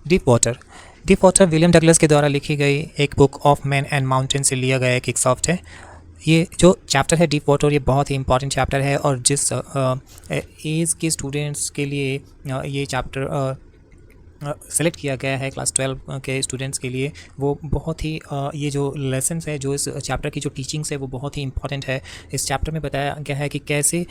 Deep water William Douglas के द्वारा लिखी गई एक book of man and mountain से लिया गया एक एक्सॉफ्ट है। ये जो चैप्टर है डीप वाटर, ये बहुत ही इंपॉर्टेंट चैप्टर है और जिस एज के स्टूडेंट्स के लिए ये चैप्टर सेलेक्ट किया गया है क्लास 12 के स्टूडेंट्स के लिए, वो बहुत ही ये जो लेसन्स है, जो इस चैप्टर की जो टीचिंग्स है वो बहुत ही इंपॉर्टेंट है। इस चैप्टर में बताया गया है कि कैसे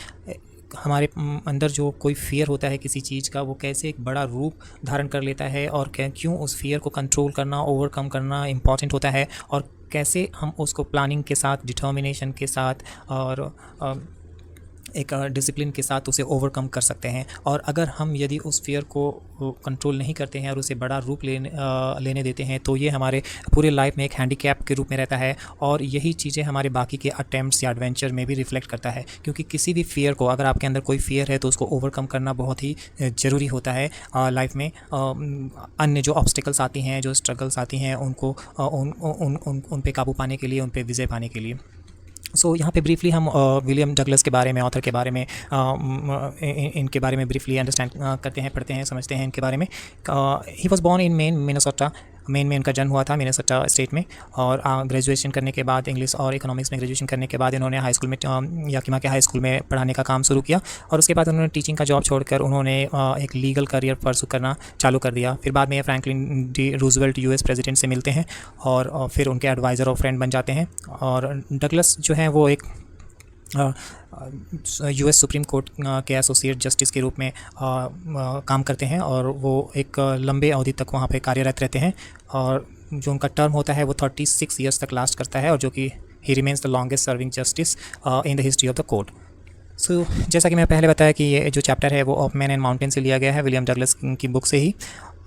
हमारे अंदर जो कोई फ़ियर होता है किसी चीज़ का, वो कैसे एक बड़ा रूप धारण कर लेता है और क्यों उस फ़ियर को कंट्रोल करना, ओवरकम करना इम्पॉर्टेंट होता है और कैसे हम उसको प्लानिंग के साथ, डिटर्मिनेशन के साथ और एक डिसिप्लिन के साथ उसे ओवरकम कर सकते हैं। और अगर हम यदि उस फ़ियर को कंट्रोल नहीं करते हैं और उसे बड़ा रूप लेने देते हैं तो ये हमारे पूरे लाइफ में एक हैंडीकैप के रूप में रहता है और यही चीज़ें हमारे बाकी के अटेम्प्ट्स या एडवेंचर में भी रिफ्लेक्ट करता है। क्योंकि किसी भी फ़ियर को, अगर आपके अंदर कोई फ़ियर है तो उसको ओवरकम करना बहुत ही ज़रूरी होता है लाइफ में। अन्य जो ऑब्स्टिकल्स आती हैं, जो स्ट्रगल्स आती हैं, उनको उन पे काबू पाने के लिए, उन पे विजय पाने के लिए। यहाँ पे ब्रीफली हम विलियम डगलस के बारे में, ऑथर के बारे में, इनके बारे में ब्रीफली अंडरस्टैंड करते हैं, पढ़ते हैं, समझते हैं इनके बारे में। He was born in main, Minnesota. Main में इनका जन्म हुआ था, मिनेसोटा स्टेट में। और ग्रेजुएशन करने के बाद, इंग्लिश और इकोनॉमिक्स में ग्रेजुएशन करने के बाद इन्होंने हाई स्कूल में, याकीमा के हाई स्कूल में पढ़ाने का काम शुरू किया और उसके बाद उन्होंने टीचिंग का जॉब छोड़कर उन्होंने एक लीगल करियर परसू करना चालू कर दिया। फिर बाद में ये Franklin D Roosevelt US president से मिलते हैं और फिर उनके एडवाइज़र और फ्रेंड बन जाते हैं। और डगलस जो है वो एक यूएस सुप्रीम कोर्ट के एसोसिएट जस्टिस के रूप में काम करते हैं और वो एक लंबे अवधि तक वहाँ पे कार्यरत रहते हैं और जो उनका टर्म होता है वो 36 ईयर्स तक लास्ट करता है और जो कि ही remains the longest serving justice in the history of the court. जैसा कि मैं पहले बताया कि ये जो चैप्टर है वो ऑफ मैन एंड माउंटेन से लिया गया है, विलियम डगलस की बुक से ही।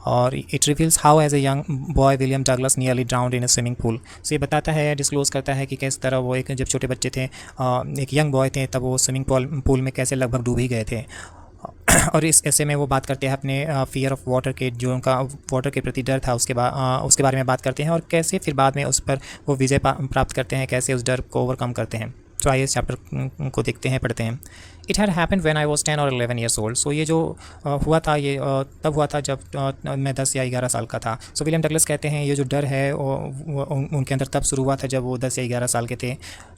और it reveals how as a young boy William Douglas nearly drowned in a swimming pool. ये बताता है, डिस्क्लोज़ करता है कि किस तरह वो एक जब छोटे बच्चे थे, एक यंग बॉय थे, तब वो स्विमिंग पूल में कैसे लगभग डूब ही गए थे। और इस ऐसे में वो बात करते हैं अपने फ़ियर ऑफ वाटर के, जो उनका वाटर के प्रति डर था, उसके बारे में बात करते हैं और कैसे फिर बाद में उस पर वो विजय प्राप्त करते हैं, कैसे उस डर को ओवरकम करते हैं। तो आइए इस चैप्टर को देखते हैं, पढ़ते हैं। It had happened when I was 10 और 11 ईयर्स ओल्ड। ये जो हुआ था, ये तब हुआ था जब मैं 10 या 11 साल का था। विलियम डगलस कहते हैं ये जो डर है वो उनके अंदर तब शुरू हुआ था जब वो 10 या 11 साल के थे।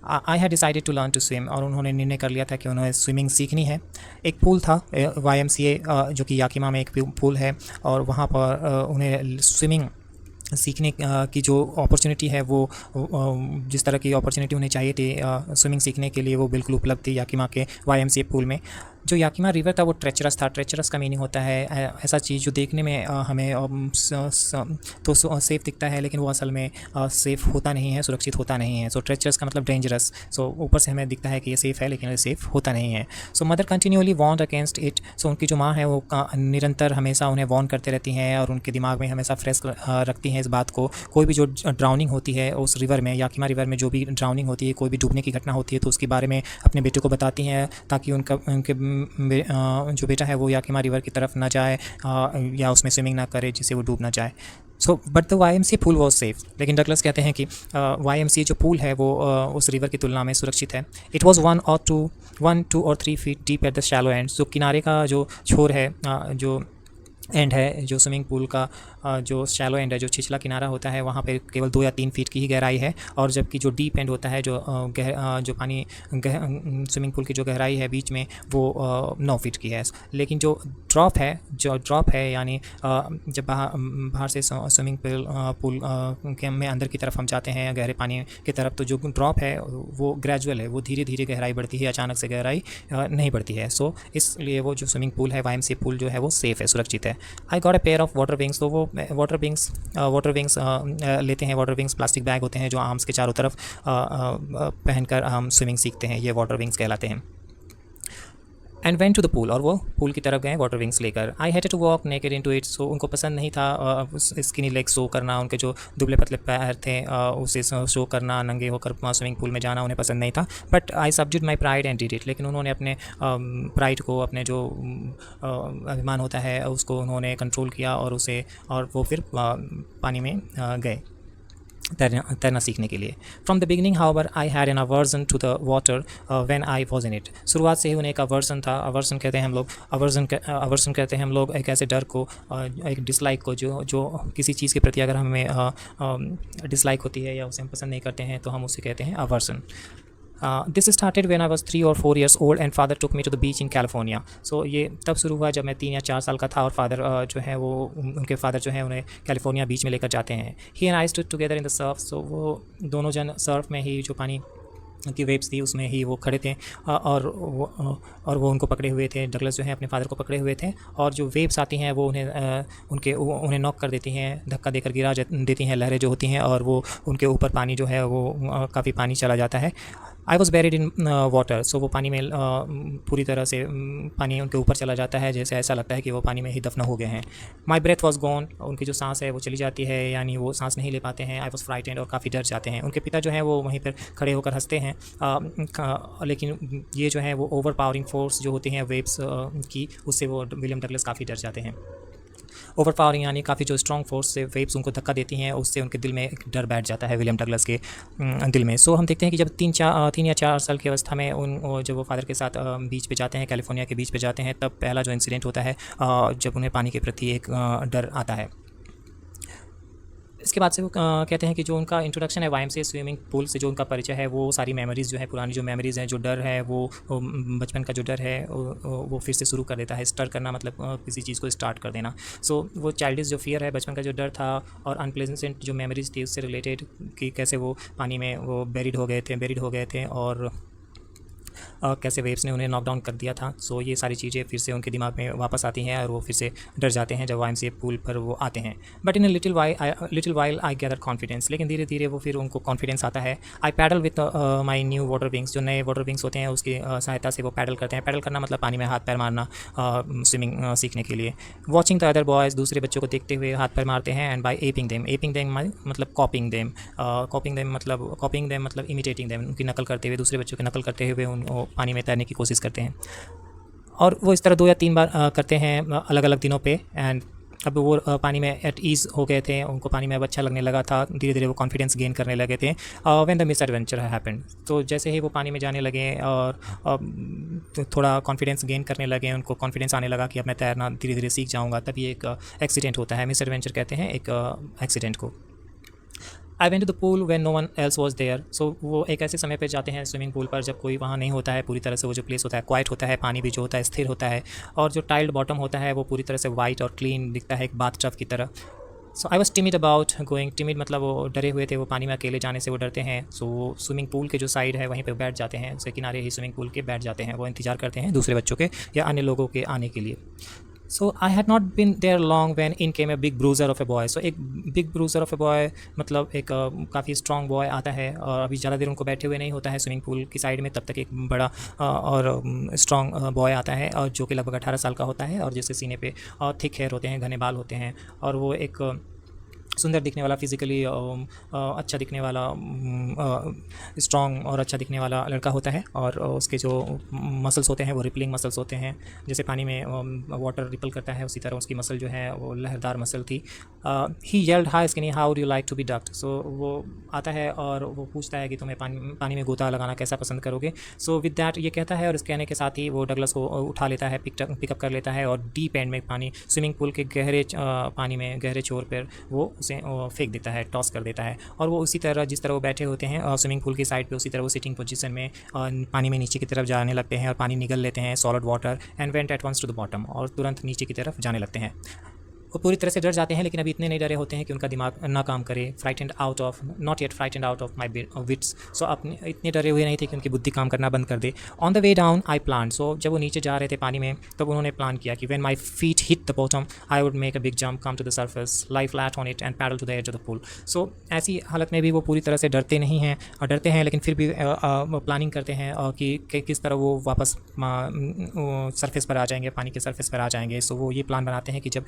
I had decided to learn to swim, और उन्होंने निर्णय कर लिया था कि उन्हें स्विमिंग सीखनी है। एक पूल था YMCA जो कि याकिमा में एक पूल है और वहाँ पर उन्हें स्विमिंग सीखने की जो अपॉर्चुनिटी है, वो जिस तरह की अपॉर्चुनिटी उन्हें चाहिए थी स्विमिंग सीखने के लिए, वो बिल्कुल उपलब्ध थी याकिमा के YMCA पूल में। जो याकिमा रिवर था वो ट्रेचरस था। ट्रेचरस का मीनिंग होता है ऐसा चीज़ जो देखने में हमें तो सेफ़ दिखता है लेकिन वो असल में सेफ़ होता नहीं है, सुरक्षित होता नहीं है। ट्रेचरस का मतलब डेंजरस। ऊपर से हमें दिखता है कि ये सेफ़ है लेकिन ये सेफ़ होता नहीं है। Mother continually warn against it. उनकी जो माँ है वो निरंतर हमेशा उन्हें वॉर्न करते रहती हैं और उनके दिमाग में हमेशा फ्रेश रखती हैं इस बात को। कोई भी जो ड्राउनिंग होती है उस रिवर में, याकिमा रिवर में जो भी ड्राउनिंग होती है, कोई भी डूबने की घटना होती है, तो उसके बारे में अपने बेटे को बताती हैं ताकि उनके जो बेटा है वो याकिमा रिवर की तरफ ना जाए या उसमें स्विमिंग ना करे जिससे वो डूब ना जाए। But the YMCA pool was safe. लेकिन डगलस कहते हैं कि YMCA जो पूल है वो उस रिवर की तुलना में सुरक्षित है। इट वॉज 1, 2 और 3 feet deep at the shallow and. किनारे का जो छोर है, जो एंड है, जो स्विमिंग पूल का जो शैलो एंड है, जो छिछला किनारा होता है, वहाँ पे केवल 2 या 3 फीट की ही गहराई है। और जबकि जो डीप एंड होता है, जो पानी स्विमिंग पूल की जो गहराई है बीच में, वो 9 फीट की है। लेकिन जो ड्रॉप है यानी जब बाहर से स्विमिंग पूल के में अंदर की तरफ हम जाते हैं गहरे पानी की तरफ, तो जो ड्रॉप है वो ग्रेजुअल है, वो धीरे धीरे गहराई बढ़ती है, अचानक से गहराई नहीं बढ़ती है। इसलिए वो जो स्विमिंग पूल है, YMCA पूल जो है वो सेफ़ है, सुरक्षित है। I got a pair of water wings. तो वो वाटर विंग्स लेते हैं। वाटर विंग्स प्लास्टिक बैग होते हैं जो आर्म्स के चारों तरफ पहनकर हम स्विमिंग सीखते हैं, ये वाटर विंग्स कहलाते हैं। And went to the pool, और वो पूल की तरफ गए वाटर विंग्स लेकर। I had to walk naked into it. उनको पसंद नहीं था स्किनी लेग शो करना, उनके जो दुबले पतले पैर थे उसे शो करना, नंगे होकर स्विमिंग पूल में जाना उन्हें पसंद नहीं था। But I subdued my pride and did it. लेकिन उन्होंने अपने प्राइड को, अपने जो अभिमान होता है उसको उन्होंने कंट्रोल किया और वो फिर पानी में गए। तैरना सीखने के लिए। From the beginning however I had an aversion to the water when I was in it. शुरुआत से ही उन्हें एक अवर्जन था। अवर्जन कहते हैं हम लोग, अवर्जन कहते हैं हम लोग एक ऐसे डर को, एक डिसलाइक को, जो किसी चीज़ के प्रति अगर हमें डिसलाइक होती है या उसे हम पसंद नहीं करते हैं तो हम उसे कहते हैं aversion. This started when I was 3 or 4 years old and father took me to the beach in California. So ये तब शुरू हुआ जब मैं 3 या 4 साल का था और फादर जो है वो उनके फादर जो है उन्हें कैलिफोर्निया बीच में लेकर जाते हैं। He and I stood together in the surf. So वो दोनों जन सर्फ में ही, जो पानी की वेव्स थी उसमें ही वो खड़े थे, और वो उनको पकड़े हुए थे। डगलस जो है अपने फादर को पकड़े हुए थे, और जो वेव्स आती हैं वो उन्हें नॉक कर देती हैं, धक्का देकर गिरा देती हैं, लहरें जो होती हैं, और वो उनके ऊपर पानी जो है वो काफ़ी पानी चला जाता है। I was buried in water. So वो पानी में पूरी तरह से पानी उनके ऊपर चला जाता है, जैसे ऐसा लगता है कि वो पानी में ही दफन हो गए हैं। My breath was gone. उनकी जो सांस है वो चली जाती है, यानी वो सांस नहीं ले पाते हैं। आई वॉज फ्राइटेंड, और काफ़ी डर जाते हैं। उनके पिता जो हैं वो वहीं पर खड़े होकर हंसते हैं, लेकिन ये जो है वो ओवर पावरिंग फोर्स जो होती हैं वेव्स की, उससे वो विलियम डगलस काफ़ी डर जाते हैं। ओवर पावरिंग यानी काफ़ी जो स्ट्रॉन्ग फोर्स से वेव्स उनको धक्का देती हैं, उससे उनके दिल में एक डर बैठ जाता है विलियम डगलस के दिल में। सो हम देखते हैं कि जब 3 या 4 साल की अवस्था में जब वो फादर के साथ बीच पे जाते हैं, कैलिफोर्निया के बीच पे जाते हैं, तब पहला जो इंसिडेंट होता है जब उन्हें पानी के प्रति एक डर आता है। इसके बाद से वो कहते हैं कि जो उनका इंट्रोडक्शन है YMCA स्विमिंग पूल से, जो उनका परिचय है, वो सारी मेमोरीज़ जो है, पुरानी जो मेमोरीज़ हैं, जो डर है वो बचपन का जो डर है वो फिर से शुरू कर देता है। स्टार्ट करना मतलब किसी चीज़ को स्टार्ट कर देना। सो वो चाइल्डिश जो फियर है, बचपन का जो डर था, और अनप्लेजेंट जो मेमोरीज़ थी उससे रिलेटेड, कि कैसे वो पानी में वो बेरिड हो गए थे और कैसे वेव्स ने उन्हें नॉकडाउन कर दिया था। सो ये सारी चीज़ें फिर से उनके दिमाग में वापस आती हैं, और वो फिर से डर जाते हैं जब YMCA पूल पर वो आते हैं। But in a little while I gather confidence. लेकिन धीरे धीरे वो फिर उनको कॉन्फिडेंस आता है। I paddle with my new water wings. जो नए वाटर विंग्स होते हैं उसकी सहायता से वो पैडल करते हैं। पैडल करना मतलब पानी में हाथ पैर मारना, स्विमिंग सीखने के लिए। वॉचिंग द अदर बॉयज़, दूसरे बच्चों को देखते हुए हाथ पैर मारते हैं। एंड बाई एपिंग देम मतलब कॉपिंग देम मतलब इमिटेटिंग देम, उनकी नकल करते हुए, दूसरे बच्चों की नकल करते हुए उन पानी में तैरने की कोशिश करते हैं। और वो इस तरह 2 या 3 बार करते हैं अलग अलग दिनों पे। एंड अब वो पानी में एट ईज़ हो गए थे, उनको पानी में अब अच्छा लगने लगा था। धीरे धीरे वो कॉन्फिडेंस गेन करने लगे थे। When the miss adventure happened. तो जैसे ही वो पानी में जाने लगे और तो थोड़ा कॉन्फिडेंस गेन करने लगे, उनको कॉन्फिडेंस आने लगा कि अब मैं तैरना धीरे धीरे सीख जाऊँगा, तभी एक एक्सीडेंट होता है। मिस एडवेंचर कहते हैं एक एक्सीडेंट को। I went to the pool when no one else was there. So वो एक ऐसे समय पे जाते हैं स्विमिंग पूल पर जब कोई वहाँ नहीं होता है। पूरी तरह से वो जो प्लेस होता है क्वाइट होता है, पानी भी जो होता है स्थिर होता है, और जो टाइल्ड बॉटम होता है वो पूरी तरह से वाइट और क्लीन दिखता है, एक बाथ टब की तरह। So I was timid about going. Timid मतलब वो डरे हुए थे, वो पानी में अकेले जाने से वो डरते हैं। सो वो स्विमिंग पूल के जो साइड है वहीं पे बैठ जाते हैं, उसके किनारे ही स्विमिंग पूल के बैठ जाते हैं। वो इंतजार करते हैं दूसरे बच्चों के या अन्य लोगों के आने के लिए। So I had not been there long when in came a big bruiser of a boy. So एक big bruiser of a boy मतलब एक काफ़ी स्ट्रॉन्ग बॉय आता है, और अभी ज़्यादा देर उनको बैठे हुए नहीं होता है स्विमिंग पूल की साइड में, तब तक एक बड़ा और स्ट्रॉन्ग बॉय आता है, और जो कि लगभग 18 साल का होता है, और जिसके सीने पे थिक हेयर होते हैं, घने बाल होते हैं, और वो एक सुंदर दिखने वाला, फिज़िकली अच्छा दिखने वाला, स्ट्रॉन्ग और अच्छा दिखने वाला लड़का होता है। और उसके जो मसल्स होते हैं वो रिपलिंग मसल्स होते हैं, जैसे पानी में वाटर रिपल करता है उसी तरह उसकी मसल जो है वो लहरदार मसल थी। He yelled hi skinny how do you like to be ducked. So वो आता है और वो पूछता है कि तुम्हें पानी में गोता लगाना कैसा पसंद करोगे। सो विद दैट ये कहता है, और इसके कहने के साथ ही वो डगलस को उठा लेता है, पिकअप कर लेता है, और डीप एंड में पानी, स्विमिंग पूल के गहरे पानी में गहरे छोर पर वो उसे फेंक देता है, टॉस कर देता है। और वो उसी तरह जिस तरह वो बैठे होते हैं स्विमिंग पूल की साइड पे, उसी तरह वो सिटिंग पोजीशन में पानी में नीचे की तरफ जाने लगते हैं, और पानी निगल लेते हैं, solid water, and went at once to the bottom, और तुरंत नीचे की तरफ जाने लगते हैं। वो पूरी तरह से डर जाते हैं, लेकिन अभी इतने नहीं डरे होते हैं कि उनका दिमाग ना काम करे। Not yet frightened out of my wits. So अपने इतने डरे हुए नहीं थे कि उनकी बुद्धि काम करना बंद कर दे। On the way down I plan. So जब वो नीचे जा रहे थे पानी में, तब उन्होंने प्लान किया कि when my feet hit the bottom I would make a big jump, come to the surface, lie flat on it and paddle to the edge of the pool. So ऐसी हालत में भी वो पूरी तरह से डरते नहीं हैं, और डरते हैं लेकिन फिर भी प्लानिंग करते हैं कि किस तरह वो वापस सरफेस पर आ जाएंगे, पानी के सरफेस पर आ जाएंगे। सो वो ये प्लान बनाते हैं कि जब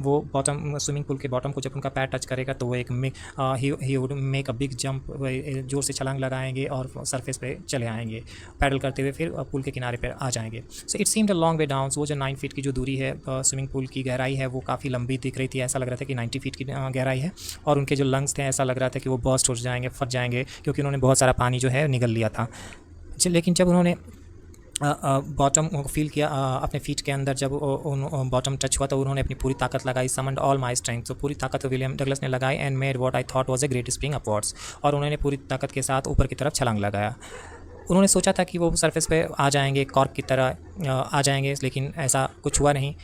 वो बॉटम स्विमिंग पूल के बॉटम को जब उनका पैर टच करेगा तो वो एक he would make a big jump, ज़ोर से छलांग लगाएंगे और सरफेस पे चले आएंगे पैडल करते हुए, फिर पूल के किनारे पर आ जाएंगे। So it seemed a long way down. वो जो 9 फीट की जो दूरी है स्विमिंग पूल की गहराई है वो काफ़ी लंबी दिख रही थी। ऐसा लग रहा था कि 90 फीट की गहराई है और उनके जो लंग्स थे ऐसा लग रहा था कि वो बर्स्ट हो जाएंगे, फट जाएंगे, क्योंकि उन्होंने बहुत सारा पानी जो है निगल लिया था। लेकिन जब उन्होंने बॉटम को फील किया अपने फीट के अंदर, जब उन बॉटम टच हुआ तो उन्होंने अपनी पूरी ताकत लगाई, समन्ड ऑल माई स्ट्रेंथ। तो पूरी ताकत विलियम डगलस ने लगाई and made what I thought was a great spring upwards, और उन्होंने पूरी ताकत के साथ ऊपर की तरफ छलांग लगाया। उन्होंने सोचा था कि वो सरफेस पे आ जाएंगे, कॉर्क की तरह आ जाएंगे, लेकिन ऐसा कुछ हुआ नहीं।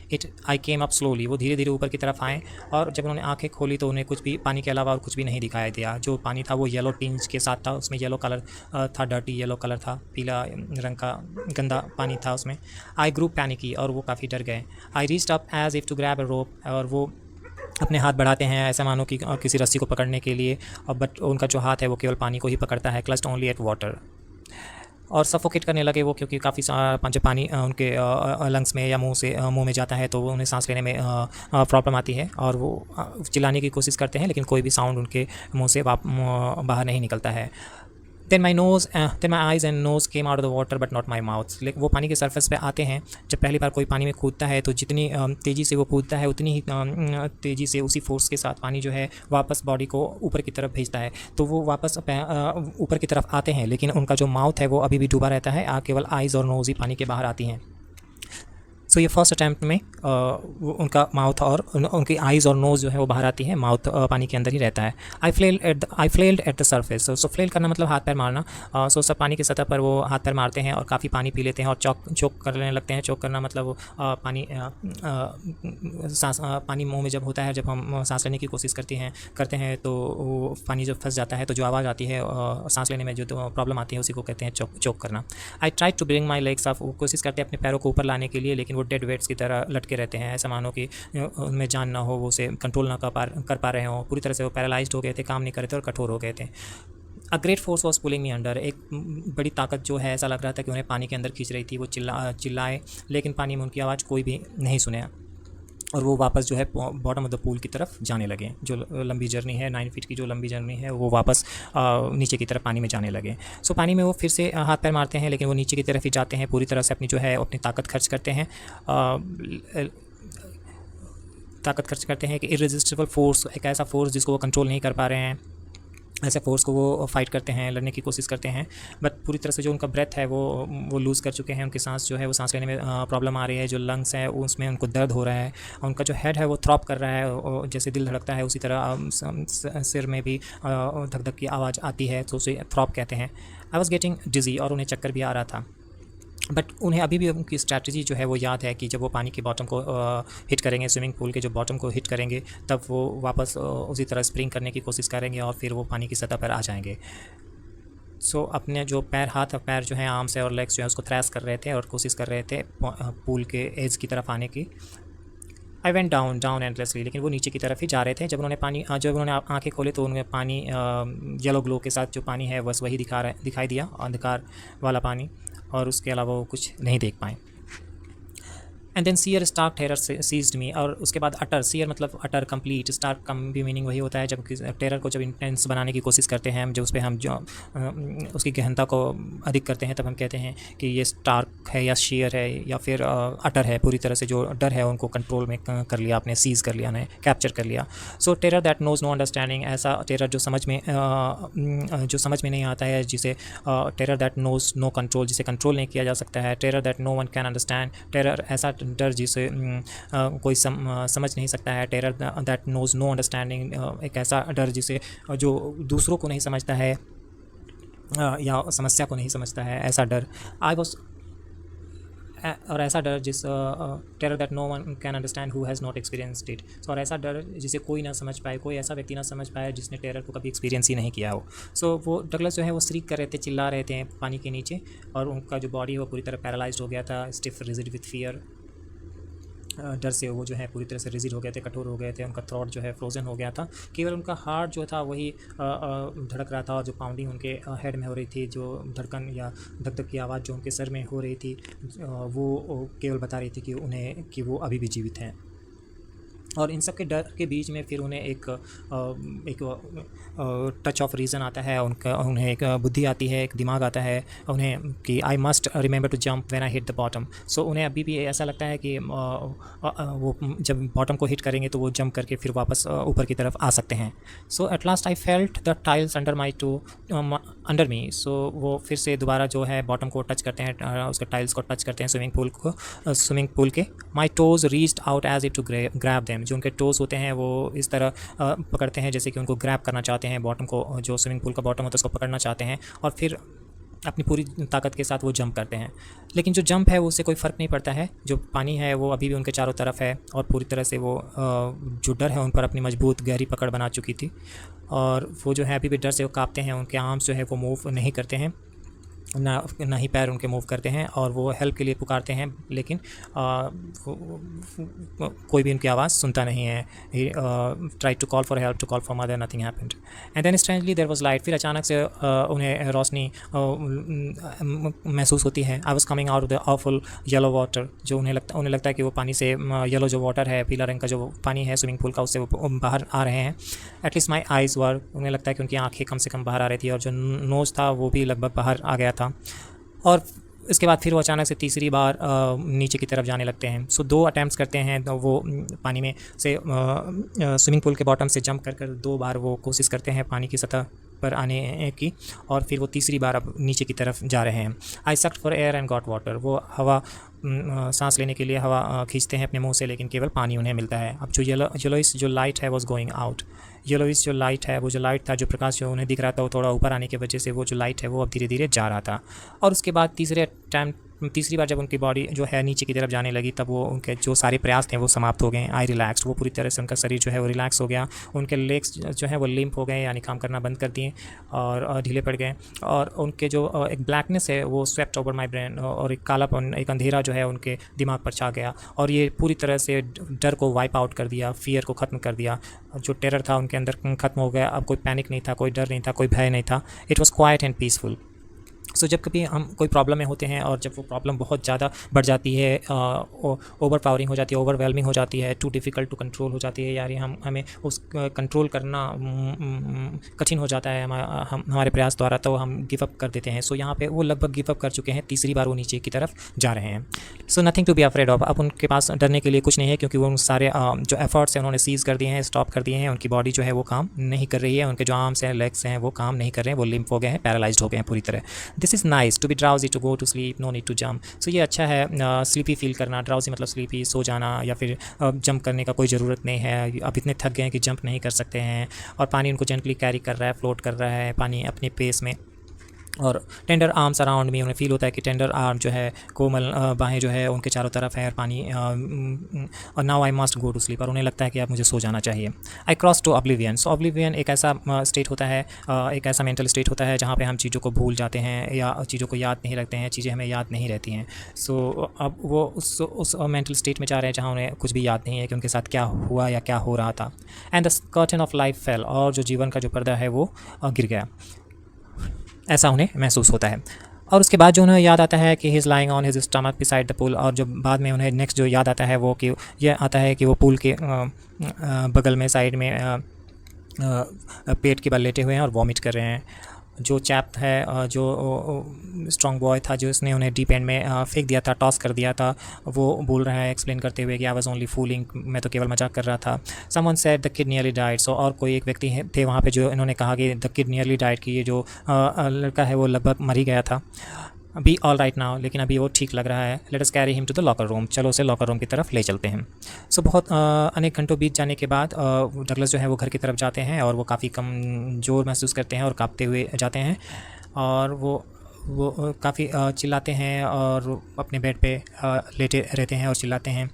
आई केम अप स्लोली। वो धीरे धीरे ऊपर की तरफ आए और जब उन्होंने आंखें खोली तो उन्हें कुछ भी पानी के अलावा और कुछ भी नहीं दिखाई दिया। जो पानी था वो येलो टिंज के साथ था, उसमें येलो कलर था, डर्टी येलो कलर था, पीला रंग का गंदा पानी था उसमें। आई ग्रू पैनिकी, और वो काफ़ी डर गए। I reached up as if to grab a rope, और वो अपने हाथ बढ़ाते हैं ऐसा मानो कि किसी रस्सी को पकड़ने के लिए, और बट उनका जो हाथ है वो केवल पानी को ही पकड़ता है। क्लच्ड ओनली एट वाटर, और सफोकेट करने लगे वो, क्योंकि काफ़ी जब पानी उनके लंग्स में या मुंह में जाता है तो उन्हें सांस लेने में प्रॉब्लम आती है, और वो चिल्लाने की कोशिश करते हैं लेकिन कोई भी साउंड उनके मुंह से बाहर नहीं निकलता है। then my eyes and nose came out of the water but not my mouth। लेकिन वो पानी के सरफेस पे आते हैं, जब पहली बार कोई पानी में कूदता है तो जितनी तेज़ी से वो कूदता है उतनी ही तेज़ी से उसी फोर्स के साथ पानी जो है वापस बॉडी को ऊपर की तरफ भेजता है। तो वो वापस ऊपर की तरफ आते हैं, लेकिन उनका जो माउथ है वो अभी भी डूबा रहता है, केवल आइज़ और नोज़ ही पानी के बाहर आती हैं। सो ये फर्स्ट अटैम्प्ट में उनका माउथ और उनकी आइज़ और नोज़ जो है वो बाहर आती है, माउथ पानी के अंदर ही रहता है। I flailed at the surface. So flail करना मतलब हाथ पैर मारना। सो सब पानी की सतह पर वो हाथ पैर मारते हैं और काफ़ी पानी पी लेते हैं और चोक करने लगते हैं। चोक करना मतलब पानी मुँह में जब होता है, जब हम सांस लेने की कोशिश करते हैं तो वो पानी जब फंस जाता है तो जो आवाज़ आती है सांस लेने में जो प्रॉब्लम आती है उसी को कहते हैं चोक करना। I try to bring my legs up. वो कोशिश करते हैं अपने पैरों को ऊपर लाने के लिए, लेकिन वो डेड वेट्स की तरह लटके रहते हैं। ऐसा मानो कि उनमें जान ना हो, वो उसे कंट्रोल ना कर पा रहे हों। पूरी तरह से वो पैरालाइज्ड हो गए थे, काम नहीं कर रहे थे और कठोर हो गए थे। A great force was pulling me under. एक बड़ी ताकत जो है ऐसा लग रहा था कि उन्हें पानी के अंदर खींच रही थी। वो चिल्लाए लेकिन पानी में उनकी आवाज़ कोई भी नहीं सुने, और वो वापस जो है बॉटम ऑफ द पूल की तरफ जाने लगे। जो लंबी जर्नी है 9 फीट की जो लंबी जर्नी है वो वापस नीचे की तरफ पानी में जाने लगे। सो पानी में वो फिर से हाथ पैर मारते हैं, लेकिन वो नीचे की तरफ ही जाते हैं। पूरी तरह से अपनी जो है अपनी ताकत खर्च करते हैं कि इररेजिस्टिबल फोर्स, एक ऐसा फोर्स जिसको वो कंट्रोल नहीं कर पा रहे हैं, ऐसे फोर्स को वो फाइट करते हैं, लड़ने की कोशिश करते हैं। बट पूरी तरह से जो उनका ब्रेथ है वो लूज़ कर चुके हैं। उनकी सांस जो है वो सांस लेने में प्रॉब्लम आ रही है। जो लंग्स है उसमें उनको दर्द हो रहा है। उनका जो हेड है वो थ्रॉप कर रहा है, जैसे दिल धड़कता है उसी तरह सिर में भी धक धक की आवाज़ आती है, तो उसे थ्रॉप कहते हैं। आई वॉज गेटिंग डिजी, और उन्हें चक्कर भी आ रहा था। बट उन्हें अभी भी उनकी स्ट्रैटेजी जो है वो याद है कि जब वो पानी के बॉटम को हिट करेंगे, स्विमिंग पूल के जो बॉटम को हिट करेंगे, तब वो वापस उसी तरह स्प्रिंग करने की कोशिश करेंगे और फिर वो पानी की सतह पर आ जाएंगे। सो अपने जो हाथ और पैर जो हैं, आर्म्स और लेग्स जो है उसको थ्रैश कर रहे थे और कोशिश कर रहे थे पूल के एज की तरफ आने की। आई वेंट डाउन एंडलेसली, लेकिन वो नीचे की तरफ ही जा रहे थे। जब उन्होंने आंखें खोले तो उन्हें पानी येलो ग्लो के साथ जो पानी है बस वही दिखाई दिया, अंधकार वाला पानी, और उसके अलावा वो कुछ नहीं देख पाए। And then sheer stark terror seized me, और उसके बाद अटर, सीयर मतलब अटर, कंप्लीट, स्टार्क कम भी मीनिंग वही होता है। जब टेरर को जब इंटेंस बनाने की कोशिश करते हैं, जब उस पर हम जो उसकी गहनता को अधिक करते हैं, तब हम कहते हैं कि ये स्टार्क है या शेयर है या फिर अटर है। पूरी तरह से जो डर है उनको कंट्रोल में कर लिया आपने, सीज़ कर लिया, ने कैप्चर कर लिया। So terror that knows no understanding, ऐसा टेरर जो समझ में नहीं आता है, जिसे terror that knows no control, जिसे कंट्रोल नहीं किया जा सकता है। Terror that no one can understand, terror ऐसा डर जिसे कोई समझ नहीं सकता है। Terror that knows no understanding, एक ऐसा डर जिसे जो दूसरों को नहीं समझता है या समस्या को नहीं समझता है, ऐसा डर। और ऐसा डर terror that no one can understand who has not experienced it. और ऐसा डर जिसे कोई ना समझ पाए, कोई ऐसा व्यक्ति ना समझ पाए जिसने टेरर को कभी एक्सपीरियंस ही नहीं किया हो। सो वो डगलस जो है वो स्ट्रीक कर रहे थे, चिल्ला रहे थे पानी के नीचे, और उनका जो बॉडी है वो पूरी तरह पैरालाइज्ड हो गया था, स्टिफ रिजिड विथ फियर। डर से वो जो है पूरी तरह से रिजिड हो गए थे, कठोर हो गए थे। उनका थ्रॉट जो है फ्रोज़न हो गया था। केवल उनका हार्ट जो था वही धड़क रहा था, और जो पाउंडिंग उनके हेड में हो रही थी, जो धड़कन या धक धक की आवाज़ जो उनके सर में हो रही थी, वो केवल बता रही थी कि वो अभी भी जीवित हैं। और इन सब के डर के बीच में फिर उन्हें एक टच ऑफ रीज़न आता है, उन्हें एक बुद्धि आती है, एक दिमाग आता है उन्हें कि I must remember to jump when I hit the bottom. So उन्हें अभी भी ऐसा लगता है कि वो जब बॉटम को हिट करेंगे तो वो जंप करके फिर वापस ऊपर की तरफ आ सकते हैं। So at last I felt the tiles under me. So वो फिर से दोबारा जो है बॉटम को टच करते हैं, उसके टाइल्स को टच करते हैं स्विमिंग पूल के। My toes reached out as it to grab them. जो उनके टोज़ होते हैं वो इस तरह पकड़ते हैं जैसे कि उनको ग्रैब करना चाहते हैं, बॉटम को, जो स्विमिंग पूल का बॉटम होता है उसको पकड़ना चाहते हैं, और फिर अपनी पूरी ताकत के साथ वो जंप करते हैं। लेकिन जो जंप है वो उससे कोई फ़र्क नहीं पड़ता है, जो पानी है वो अभी भी उनके चारों तरफ है और पूरी तरह से वो जो डर है उन पर अपनी मजबूत गहरी पकड़ बना चुकी थी, और वो जो है अभी भी डर से वो काँपते हैं। उनके आर्म्स जो है वो मूव नहीं करते हैं, ना ही पैर उनके मूव करते हैं, और वो हेल्प के लिए पुकारते हैं, लेकिन कोई भी उनकी आवाज़ सुनता नहीं है। He try to call for help, to call for mother, nothing happened. And then strangely there was light. फिर अचानक से उन्हें रोशनी महसूस होती है। I was coming out of the awful yellow water. जो उन्हें लगता है कि वो पानी से, येलो जो वाटर है, पीला रंग का जो पानी है स्विमिंग पूल का, उससे वो बाहर आ रहे हैं। एटलीस्ट माई आइज़ वर। उन्हें लगता है कि उनकी आँखें कम से कम बाहर आ रही थी, और जो नोज़ था वो भी लगभग बाहर आ गया था। और इसके बाद फिर वो अचानक से तीसरी बार नीचे की तरफ जाने लगते हैं। सो 2 अटैम्प्ट्स करते हैं, तो वो पानी में से स्विमिंग पूल के बॉटम से जंप कर 2 बार वो कोशिश करते हैं पानी की सतह पर आने की, और फिर वो तीसरी बार अब नीचे की तरफ जा रहे हैं। I sucked for air and got water. वो हवा, सांस लेने के लिए हवा खींचते हैं अपने मुंह से, लेकिन केवल पानी उन्हें मिलता है। अब जो येलोइश जो लाइट है वॉज गोइंग आउट। येलोइश जो लाइट है, वो जो लाइट था, जो प्रकाश जो उन्हें दिख रहा था, वो थोड़ा ऊपर आने की वजह से वो जो लाइट है वो अब धीरे धीरे जा रहा था। और उसके बाद तीसरी बार जब उनकी बॉडी जो है नीचे की तरफ जाने लगी, तब वो उनके जो सारे प्रयास थे वो समाप्त हो गए। आई रिलैक्स। वो पूरी तरह से उनका शरीर जो है वो रिलैक्स हो गया। उनके लेग्स जो है वो लिम्प हो गए, यानी काम करना बंद कर दिए और ढीले पड़ गए। और उनके जो एक ब्लैकनेस है वो स्वेप्ट ओवर माई ब्रेन, और एक कालापन, एक अंधेरा जो है उनके दिमाग पर छा गया, और ये पूरी तरह से डर को वाइप आउट कर दिया, फियर को ख़त्म कर दिया। जो टेरर था उनके अंदर ख़त्म हो गया। अब कोई पैनिक नहीं था, कोई डर नहीं था, कोई भय नहीं था। It was quiet and peaceful. So जब कभी हम कोई प्रॉब्लम में होते हैं और जब वो प्रॉब्लम बहुत ज़्यादा बढ़ जाती है, ओवर पावरिंग हो जाती है, ओवरवेलमिंग हो जाती है, टू डिफ़िकल्ट टू कंट्रोल हो जाती है, यानी हमें उस कंट्रोल करना कठिन हो जाता है हमारे प्रयास द्वारा, तो हम गिव अप कर देते हैं। सो यहाँ पे वो लगभग गिव अप कर चुके हैं। तीसरी बार वो नीचे की तरफ जा रहे हैं। So nothing to be afraid of. अब उनके पास डरने के लिए कुछ नहीं है, क्योंकि वो सारे जो एफर्ट्स हैं उन्होंने सीज़ कर दिए हैं, स्टॉप कर दिए हैं। उनकी बॉडी जो है वो काम नहीं कर रही है, उनके जो आर्म्स हैं, लेग्स हैं, वो काम नहीं कर रहे हैं, वो लिम्प हो गए हैं, पैरालाइज्ड हो गए हैं पूरी तरह। This is nice to be drowsy, to go to sleep, no need to jump. So ये अच्छा है स्लीपी फील करना। ड्राउजी मतलब स्लीपी, सो जाना, या फिर जंप करने का कोई ज़रूरत नहीं है। अब इतने थक गए हैं कि जंप नहीं कर सकते हैं, और पानी उनको जेंटली कैरी कर रहा है, फ्लोट कर रहा है पानी अपने पेस में। और टेंडर आर्म्स अराउंड मी। उन्हें फील होता है कि टेंडर आर्म जो है, कोमल बाहें जो है उनके चारों तरफ है, और पानी, और now I must go to sleep. और उन्हें लगता है कि अब मुझे सो जाना चाहिए। I cross to oblivion. So oblivion एक ऐसा स्टेट होता है, एक ऐसा मेंटल स्टेट होता है जहाँ पे हम चीज़ों को भूल जाते हैं या चीज़ों को याद नहीं रखते हैं, चीज़ें हमें याद नहीं रहती हैं। सो अब वो उस मेंटल स्टेट में जा रहे हैं जहाँ उन्हें कुछ भी याद नहीं है कि उनके साथ क्या हुआ या क्या हो रहा था। And the curtain of life fail. और जो जीवन का जो पर्दा है वो गिर गया, ऐसा उन्हें महसूस होता है। और उसके बाद जो उन्हें याद आता है कि he is lying on his stomach beside the pool. और जो बाद में उन्हें नेक्स्ट जो याद आता है वो कि यह आता है कि वो पूल के बगल में, साइड में पेट के बल लेटे हुए हैं और वॉमिट कर रहे हैं। जो चैप है, जो स्ट्रॉन्ग बॉय था, जो इसने उन्हें डीप एंड में फेंक दिया था, टॉस कर दिया था, वो बोल रहा है एक्सप्लेन करते हुए कि आई वाज ओनली फूलिंग, मैं तो केवल मजाक कर रहा था। Someone said the kid nearly died. So और कोई एक व्यक्ति थे वहाँ पे जो इन्होंने कहा कि द किड नियरली डाइड, कि ये जो लड़का है वो लगभग मर ही गया था। बी ऑल राइट नाउ, लेकिन अभी वो ठीक लग रहा है। Let us carry him to the locker room. चलो उसे लॉकर रूम की तरफ ले चलते हैं। सो बहुत अनेक घंटों बीत जाने के बाद डगलस जो है वो घर की तरफ जाते हैं, और वो काफ़ी कमज़ोर महसूस करते हैं और काँपते हुए जाते हैं, और वो काफ़ी चिल्लाते हैं और अपने बेड पे लेटे रहते हैं और चिल्लाते हैं,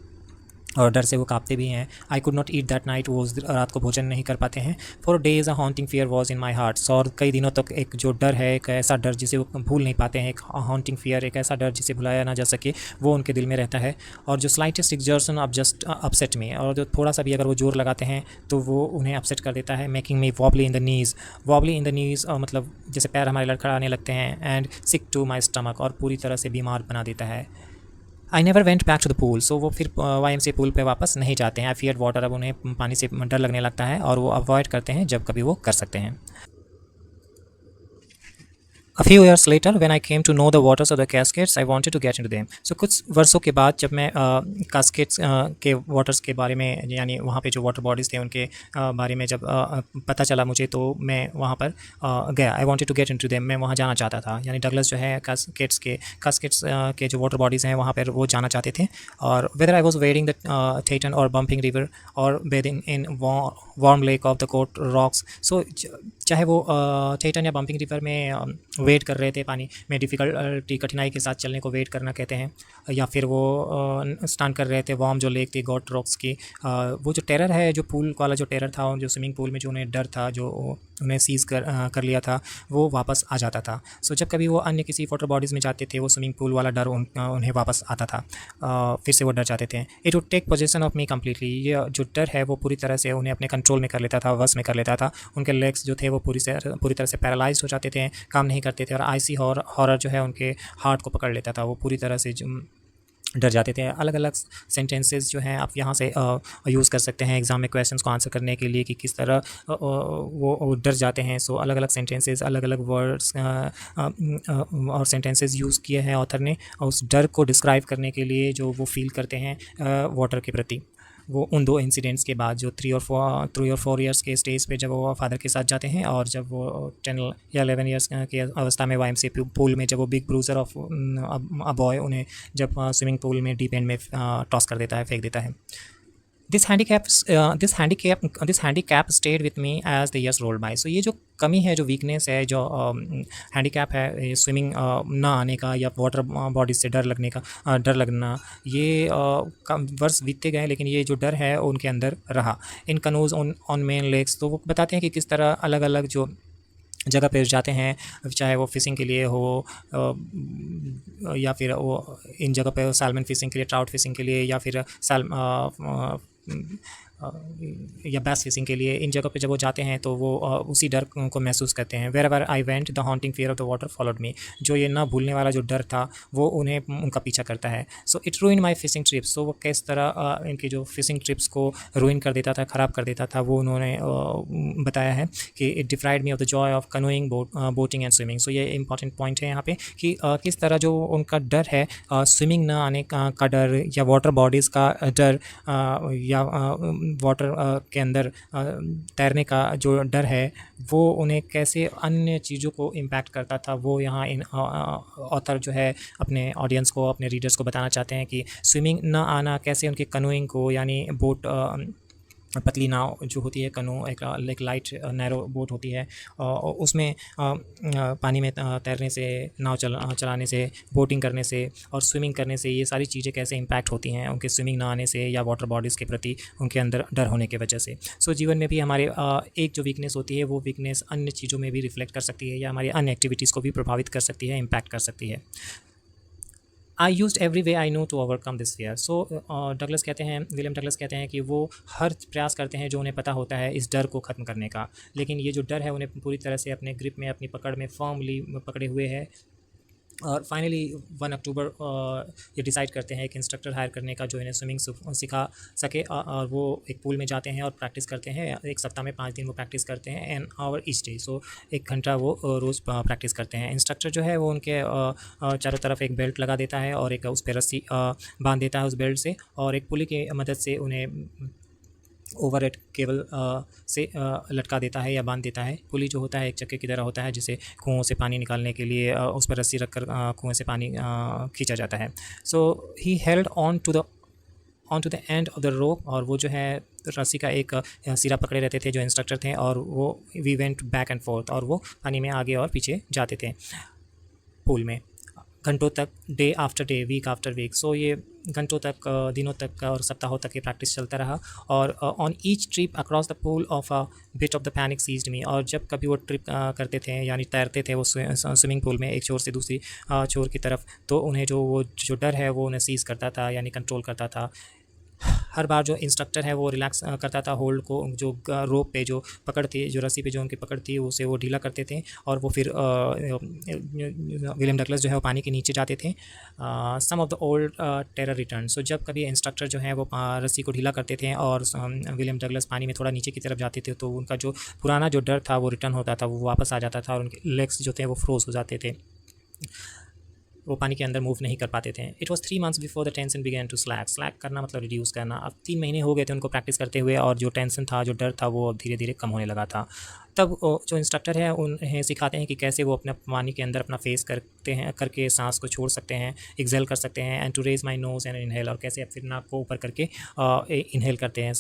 और डर से वो काँपते भी हैं। I could not eat that night. वो रात को भोजन नहीं कर पाते हैं। For days a haunting fear was in my heart. और कई दिनों तक एक जो डर है, एक ऐसा डर जिसे वो भूल नहीं पाते हैं, एक हॉन्टिंग फियर, एक ऐसा डर जिसे भुलाया ना जा सके, वो उनके दिल में रहता है। और जो स्लाइटेस्ट एक्सर्शन अब जस्ट अपसेट में, और जो थोड़ा सा भी अगर वो जोर लगाते हैं तो वो उन्हें अपसेट कर देता है। Making me wobbly in the knees. Wobbly in the knees मतलब जैसे पैर हमारे लड़खड़ाने लगते हैं। And sick to my stomach, और पूरी तरह से बीमार बना देता है। I never went back to the pool. So वो फिर YMCA पूल पे वापस नहीं जाते हैं। आई फियर्ड वाटर, अब उन्हें पानी से डर लगने लगता है और वो अवॉइड करते हैं जब कभी वो कर सकते हैं। A few years later, when I came to know the waters of the Cascades, I wanted to get into them. So कुछ वर्षों के बाद जब मैं कास्केड्स के वाटर्स के बारे में, यानी वहाँ पे जो वाटर बॉडीज़ थे उनके बारे में जब पता चला मुझे, तो मैं वहाँ पर गया। I wanted to get into them, मैं वहाँ जाना चाहता था। यानी डगलस जो है कास्केड्स के जो वाटर बॉडीज़ हैं वहाँ पर वो जाना चाहते थे। और whether I was wading the Tieton और बम्पिंग रिवर और bathing in warm lake of the goat rocks. So चाहे वो टेटन या बम्पिंग रिवर में वेट कर रहे थे, पानी में डिफ़िकल्टी कठिनाई के साथ चलने को वेट करना कहते हैं, या फिर वो स्नान कर रहे थे वार्म जो लेक थी गॉट रॉक्स की। वो जो टेरर है, जो पूल वाला जो टेरर था, जो स्विमिंग पूल में जो उन्हें डर था, जो उन्हें सीज़ कर लिया था, वो वापस आ जाता था। सो जब कभी वो अन्य किसी वाटर बॉडीज़ में जाते थे, वो स्विमिंग पूल वाला डर उन्हें वापस आता था, फिर से वो डर जाते थे। It would take possession of me completely. ये जो डर है वो पूरी तरह से उन्हें अपने कंट्रोल में कर लेता था, वश में कर लेता था। उनके लेग्स जो थे वो पूरी तरह से पैरालाइज हो जाते थे, काम नहीं करते थे। और आईसी हॉरर जो है उनके हार्ट को पकड़ लेता था, वो पूरी तरह से डर जाते थे। अलग अलग सेंटेंसेस जो हैं आप यहाँ से यूज़ कर सकते हैं एग्ज़ाम में क्वेश्चंस को आंसर करने के लिए कि किस तरह वो डर जाते हैं। सो अलग अलग सेंटेंसेस, अलग अलग वर्ड्स और सेंटेंसेस यूज़ किए हैं ऑथर ने उस डर को डिस्क्राइब करने के लिए जो वो फील करते हैं वाटर के प्रति। वो उन दो इंसिडेंट्स के बाद जो 3 और 4 इयर्स के स्टेज पे जब वो फादर के साथ जाते हैं, और जब वो 10 या 11 इयर्स की अवस्था में YMCA पूल में जब वो big bruiser of a boy उन्हें जब स्विमिंग पूल में डीप एंड में टॉस कर देता है, फेंक देता है। This handicap stayed with me as the years rolled by. So ये जो कमी है, जो वीकनेस है, जो हैंडीकैप है स्विमिंग ना आने का या वाटर बॉडीज से डर लगना, ये वर्ष बीतते गए, लेकिन ये जो डर है उनके अंदर रहा। इन कनूज ऑन मेन लेक्स, तो वो बताते हैं कि किस तरह अलग अलग जो जगह पे जाते हैं, चाहे वो फिशिंग के लिए हो या फिर वो इन जगह पे सालमन फिशिंग के लिए, ट्राउट फिशिंग के लिए, या फिर या बैस फिशिंग के लिए, इन जगह पे जब वो जाते हैं तो वो उसी डर को महसूस करते हैं। Wherever I went the haunting fear of the water followed me. जो ये ना भूलने वाला जो डर था वो उन्हें उनका पीछा करता है। So it ruin my fishing trips. So वो किस तरह इनकी जो फिशिंग ट्रिप्स को रूइन कर देता था, ख़राब कर देता था, वो उन्होंने बताया है कि it deprived me of the joy of canoeing, boating and swimming. So ये इंपॉर्टेंट पॉइंट है यहाँ पे कि किस तरह जो उनका डर है, स्विमिंग ना आने का डर, या वाटर बॉडीज़ का डर, या वाटर के अंदर तैरने का जो डर है, वो उन्हें कैसे अन्य चीज़ों को इम्पैक्ट करता था, वो यहाँ इन ऑथर जो है अपने ऑडियंस को, अपने रीडर्स को बताना चाहते हैं कि स्विमिंग ना आना कैसे उनके कनोइंग को, यानी बोट पतली नाव जो होती है, कनो एक लाइट नैरो बोट होती है, उसमें पानी में तैरने से, नाव चलाने से, बोटिंग करने से और स्विमिंग करने से, ये सारी चीज़ें कैसे इम्पैक्ट होती हैं उनके स्विमिंग ना आने से या वाटर बॉडीज़ के प्रति उनके अंदर डर होने की वजह से। सो जीवन में भी हमारे एक जो वीकनेस होती है, वो वीकनेस अन्य चीज़ों में भी रिफ्लेक्ट कर सकती है, या हमारी अन्य एक्टिविटीज़ को भी प्रभावित कर सकती है, इम्पैक्ट कर सकती है। I use every way I know to overcome this fear. So William Douglas कहते हैं कि वो हर प्रयास करते हैं जो उन्हें पता होता है इस डर को ख़त्म करने का, लेकिन ये जो डर है उन्हें पूरी तरह से अपने ग्रिप में, अपनी पकड़ में फर्मली पकड़े हुए है। और फाइनली 1 अक्टूबर ये डिसाइड करते हैं एक इंस्ट्रक्टर हायर करने का जो इन्हें स्विमिंग सिखा सके, और वो एक पूल में जाते हैं और प्रैक्टिस करते हैं। एक सप्ताह में 5 दिन वो प्रैक्टिस करते हैं, एन आवर ईच डे। सो 1 घंटा वो रोज़ प्रैक्टिस करते हैं। इंस्ट्रक्टर जो है वो उनके चारों तरफ एक बेल्ट लगा देता है और एक उस पर रस्सी बांध देता है उस बेल्ट से, और एक पुली की मदद से उन्हें ओवर हेड केबल से लटका देता है या बांध देता है। पुली जो होता है एक चक्के की तरह होता है, जिसे कुओं से पानी निकालने के लिए उस पर रस्सी रखकर कुएं से पानी खींचा जाता है। So he held on to the end of the rope, और वो जो है रस्सी का एक सिरा पकड़े रहते थे जो इंस्ट्रक्टर थे, और वो we went back and forth, और वो पानी में आगे और पीछे जाते थे पूल में घंटों तक, day after day, week after week. So ये घंटों तक, दिनों तक और सप्ताहों तक ये प्रैक्टिस चलता रहा। और on each trip across the pool of a bit of the panic seized me. और जब कभी वो ट्रिप करते थे, यानी तैरते थे वो स्विमिंग पूल में एक छोर से दूसरी छोर की तरफ, तो उन्हें जो डर है वो उन्हें सीज़ करता था, यानी कंट्रोल करता था। हर बार जो इंस्ट्रक्टर है वो रिलैक्स करता था होल्ड को, जो रोप पे जो पकड़ थी, जो रस्सी पे जो उनकी पकड़ थी उसे वो ढीला करते थे और वो फिर विलियम डगलस जो है वो पानी के नीचे जाते थे। Some of the old terror return. So जब कभी इंस्ट्रक्टर जो है वो रस्सी को ढीला करते थे और विलियम डगलस पानी में थोड़ा नीचे की तरफ जाते थे तो उनका जो पुराना जो डर था वो रिटर्न होता था, वो वापस आ जाता था और उनके लेग्स जो थे वो फ्रोज हो जाते थे, वो पानी के अंदर मूव नहीं कर पाते थे। It was 3 months before the tension began to slack करना मतलब रिड्यूस करना। अब 3 महीने हो गए थे उनको प्रैक्टिस करते हुए और जो टेंशन था, जो डर था, वो धीरे धीरे कम होने लगा था। तब जो इंस्ट्रक्टर है उन्हें सिखाते हैं कि कैसे वो अपने पानी के अंदर अपना फेस करते हैं, करके सांस को छोड़ सकते हैं, एक्सेल कर सकते हैं, and to raise my nose and inhale, और कैसे फिर नाक को ऊपर करके इनहेल करते हैं,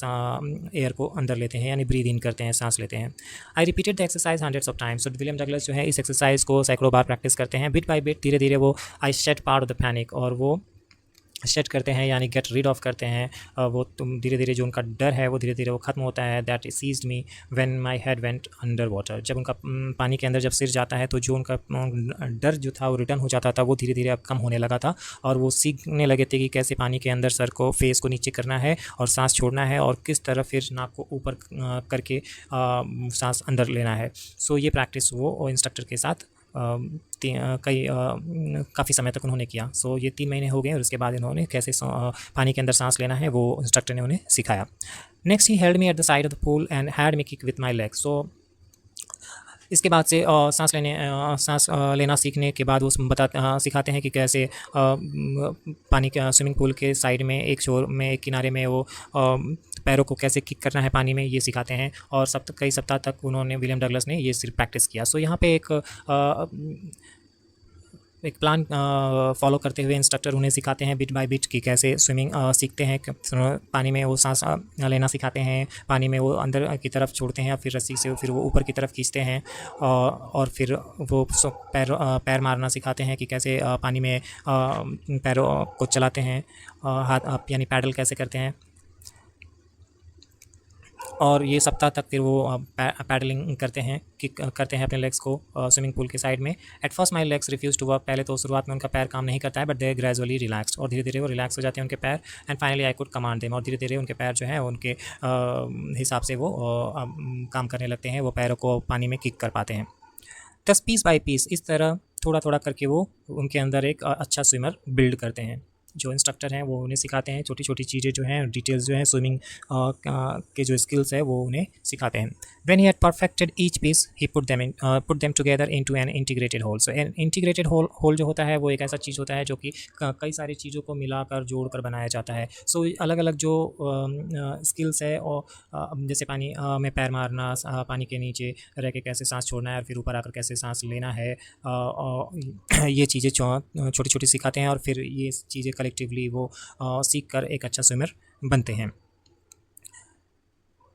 एयर को अंदर लेते हैं यानी ब्रीद इन करते हैं, सांस लेते हैं। I repeated the exercise hundreds of times. तो विलियम डगलस जो है इस एक्सरसाइज को सैकड़ों बार प्रैक्टिस करते हैं। बिट बाय बिट, धीरे धीरे वो I shed part of the panic, और वो शेड करते हैं यानी गेट रीड ऑफ करते हैं। वो तुम धीरे धीरे जो उनका डर है वो धीरे धीरे वो ख़त्म होता है। That seized me when my head went under water. जब उनका पानी के अंदर जब सिर जाता है तो जो उनका डर जो था वो रिटर्न हो जाता था, वो धीरे धीरे अब कम होने लगा था और वो सीखने लगे थे कि कैसे पानी के अंदर सर को, फेस को नीचे करना है और सांस छोड़ना है, और किस तरह फिर नाक को ऊपर करके सांस अंदर लेना है। सो ये प्रैक्टिस वो इंस्ट्रक्टर के साथ काफ़ी समय तक उन्होंने किया। सो ये 3 महीने हो गए और उसके बाद इन्होंने कैसे पानी के अंदर सांस लेना है वो इंस्ट्रक्टर ने उन्हें सिखाया। Next he held me at the side of the pool and had me kick with my leg. So इसके बाद से सांस लेना सीखने के बाद वो सिखाते हैं कि कैसे पानी के स्विमिंग पूल के साइड में एक छोर में, एक किनारे में वो पैरों को कैसे किक करना है पानी में, ये सिखाते हैं। और कई सप्ताह तक उन्होंने, विलियम डगलस ने ये सिर्फ प्रैक्टिस किया। सो यहाँ पे एक प्लान फॉलो करते हुए इंस्ट्रक्टर उन्हें सिखाते हैं बिट बाय बिट कि कैसे स्विमिंग सीखते हैं। पानी में वो सांस लेना सिखाते हैं, पानी में वो अंदर की तरफ छोड़ते हैं, फिर रस्सी से फिर वो ऊपर की तरफ खींचते हैं, और फिर वो पैर मारना सिखाते हैं कि कैसे पानी में पैरों को चलाते हैं, हाथ यानी पैडल कैसे करते हैं। और ये सप्ताह तक फिर वो पैडलिंग करते हैं, किक करते हैं अपने लेग्स को स्विमिंग पूल के साइड में। At first my legs refuse to work. पहले तो शुरुआत में उनका पैर काम नहीं करता है, बट दे ग्रेजुअली रिलैक्स्ड, और धीरे धीरे वो रिलैक्स हो जाते हैं उनके पैर। And finally I could command them, और धीरे धीरे उनके पैर जो है उनके हिसाब से वो काम करने लगते हैं, वो पैरों को पानी में किक कर पाते हैं। दस पीस बाई पीस, इस तरह थोड़ा थोड़ा करके वो उनके अंदर एक अच्छा स्विमर बिल्ड करते हैं। जो इंस्ट्रक्टर हैं वो उन्हें सिखाते हैं, छोटी छोटी चीज़ें जो हैं, डिटेल्स जो हैं स्विमिंग के जो स्किल्स है वो उन्हें सिखाते हैं। When he had perfected each piece he put them together into an integrated whole. So an integrated whole जो होता है वो एक ऐसा चीज़ होता है जो कि कई सारी चीज़ों को मिलाकर जोड़कर बनाया जाता है। सो अलग अलग जो स्किल्स है, और जैसे पानी में पैर मारना, पानी के नीचे रह के कैसे सांस छोड़ना है और फिर ऊपर आकर कैसे सांस लेना है, और ये चीज़ें छोटी छोटी सिखाते हैं, और फिर ये चीज़ें कलेक्टिवली वो सीख कर एक अच्छा स्विमर बनते हैं।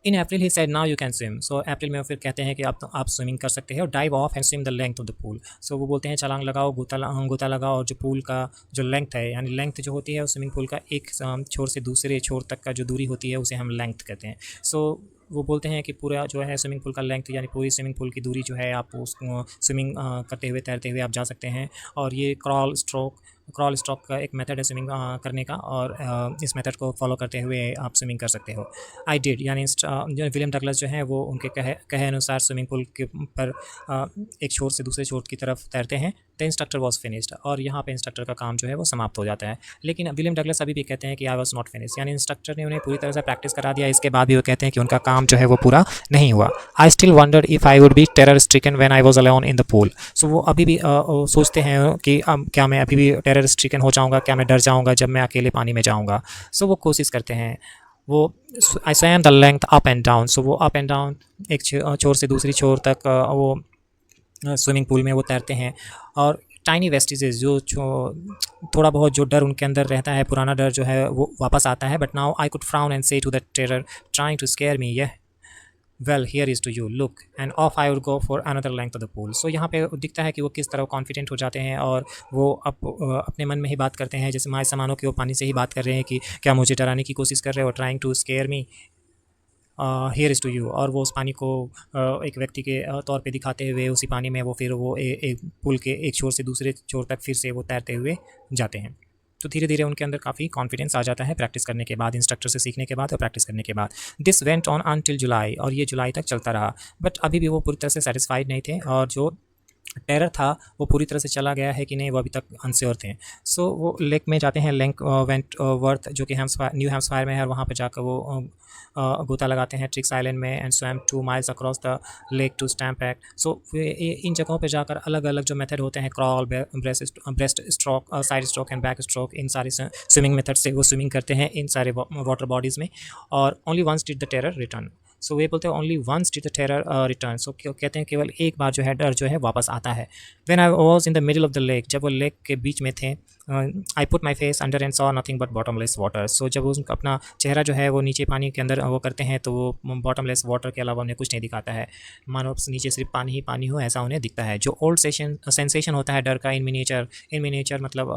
In April he said now you can swim. So अप्रैल में वो फिर कहते हैं कि आप स्विमिंग कर सकते हैं, और dive off and swim the length of the pool. So वो बोलते हैं छलांग लगाओ, गोता लगाओ, और जो पूल का जो लेंथ है, यानी लेंथ जो होती है स्विमिंग पूल का एक छोर से दूसरे छोर तक का जो दूरी होती है उसे हम लेंथ कहते हैं। सो वो बोलते हैं कि पूरा जो है स्विमिंग पूल का लेंथ यानी पूरी स्विमिंग पूल की दूरी जो है आप उस स्विमिंग करते हुए, तैरते हुए आप जा सकते हैं। और ये क्रॉल स्ट्रोक का एक मेथड है स्विमिंग करने का, और इस मेथड को फॉलो करते हुए आप स्विमिंग कर सकते हो। आई डिड, यानी जो विलियम डगलस जो है वो उनके कहे अनुसार स्विमिंग पूल के पर एक छोर से दूसरे छोर की तरफ तैरते हैं। द इंस्ट्रक्टर वॉज फिनिश्ड, और यहाँ पे इंस्ट्रक्टर का काम जो है वो समाप्त हो जाता है। लेकिन विलियम डगलस अभी भी कहते हैं कि आई वॉज नॉट फिनिश, यानी इंस्ट्रक्टर ने उन्हें पूरी तरह से प्रैक्टिस करा दिया, इसके बाद भी वो कहते हैं कि उनका काम जो है वो पूरा नहीं हुआ। I still wondered if I would be terror stricken when I was alone in the pool. So वो अभी भी सोचते हैं कि क्या मैं अभी भी टेरर स्ट्रिकन हो जाऊँगा, क्या मैं डर जाऊँगा जब मैं अकेले पानी में जाऊँगा। सो वो कोशिश करते हैं, वो I swam the length up and down. So वो अप एंड डाउन एक छोर से दूसरी छोर तक वो स्विमिंग पूल में वो तैरते हैं। और टाइनी वेस्टिजेस, जो थोड़ा बहुत जो डर उनके अंदर रहता है, पुराना डर जो है वो वापस आता है। But now I could frown and say to the terror trying to scare me, यह well here is to you look, and off I would go for another length of the pool. So यहाँ पे दिखता है कि वो किस तरह confident हो जाते हैं, और वो अपने मन में ही बात करते हैं, जैसे माय समानों के वो पानी से ही बात कर रहे हैं कि क्या मुझे डराने की कोशिश कर रहे हो, trying to scare me, here is to you. और वो उस पानी को एक व्यक्ति के तौर पे दिखाते हुए उसी पानी में वो फिर वो एक पुल के एक छोर से दूसरे छोर तक फिर से वो तैरते हुए जाते हैं। तो धीरे धीरे उनके अंदर काफ़ी कॉन्फिडेंस आ जाता है प्रैक्टिस करने के बाद, इंस्ट्रक्टर से सीखने के बाद और प्रैक्टिस करने के बाद। दिस वेंट ऑन अनटिल जुलाई, और ये जुलाई तक चलता रहा। बट अभी भी वो पूरी तरह से सेटिस्फाइड नहीं थे, और जो टेरर था वो पूरी तरह से चला गया है कि नहीं वो अभी तक अनश्योर थे। सो वो लेक में जाते हैं, लेक वेंट वर्थ, जो कि न्यू हैम्सफायर में है, और वहाँ पर जाकर वो गोता लगाते हैं ट्रिक्स आइलैंड में, and swam 2 miles across the lake to stamp act. So इन जगहों पे जाकर अलग अलग जो मेथड होते हैं, crawl, breast stroke, side stroke and back stroke, इन सारे स्विमिंग मेथड से वो स्विमिंग करते हैं इन सारे वाटर बॉडीज़ में। और only once did the terror return. So वे बोलते हैं only once did the terror return. So कहते हैं केवल एक बार जो है डर जो है वापस आता है। When I was in the middle of the lake, जब वो लेक के बीच में थे, I put my face under and saw nothing but bottomless water. So जब उस अपना चेहरा जो है वो नीचे पानी के अंदर वो करते हैं, तो वो बॉटमलेस वाटर के अलावा उन्हें कुछ नहीं दिखाता है, मानो नीचे सिर्फ पानी ही पानी हो ऐसा उन्हें दिखता है। जो ओल्ड सेंसेशन होता है डर का इन मिनिएचर मतलब